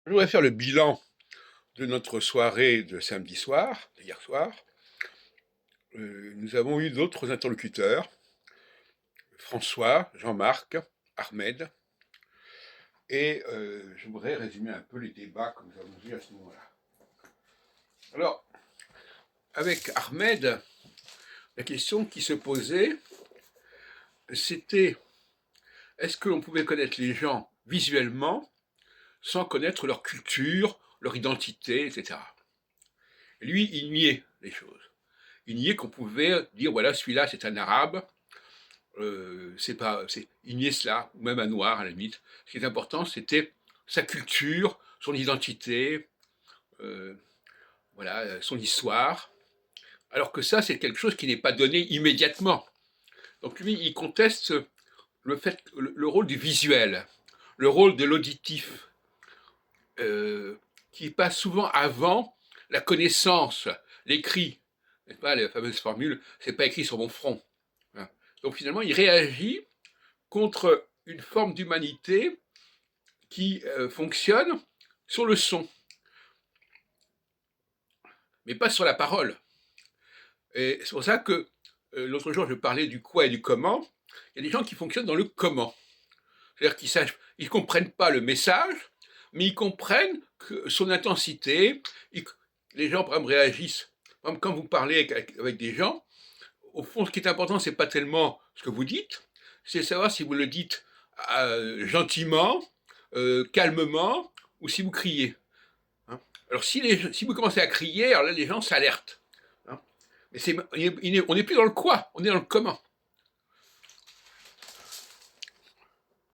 Je voudrais faire le bilan de notre soirée de samedi soir, hier soir. Nous avons eu d'autres interlocuteurs, François, Jean-Marc, Ahmed, et je voudrais résumer un peu les débats que nous avons eus à ce moment-là. Alors, avec Ahmed, la question qui se posait, c'était est-ce que l'on pouvait connaître les gens visuellement sans connaître leur culture, leur identité, etc. Et lui, il niait les choses. Il niait qu'on pouvait dire voilà, celui-là c'est un arabe, il niait cela, ou même un noir à la limite. Ce qui est important, c'était sa culture, son identité, euh, voilà, son histoire. Alors que ça, c'est quelque chose qui n'est pas donné immédiatement. Donc lui, il conteste le rôle du visuel, le rôle de l'auditif, qui passe souvent avant la connaissance, l'écrit. N'est-ce pas, la fameuse formule, c'est pas écrit sur mon front. Hein. Donc finalement, il réagit contre une forme d'humanité qui fonctionne sur le son, mais pas sur la parole. Et c'est pour ça que l'autre jour, je parlais du quoi et du comment. Il y a des gens qui fonctionnent dans le comment. C'est-à-dire qu'ils ne comprennent pas le message, mais ils comprennent que son intensité. Les gens, par exemple, réagissent. Par exemple, quand vous parlez avec des gens, au fond, ce qui est important, c'est pas tellement ce que vous dites, c'est savoir si vous le dites gentiment, calmement, ou si vous criez. Hein. Alors, si vous commencez à crier, alors là, les gens s'alertent. Hein. Mais on n'est plus dans le quoi, on est dans le comment.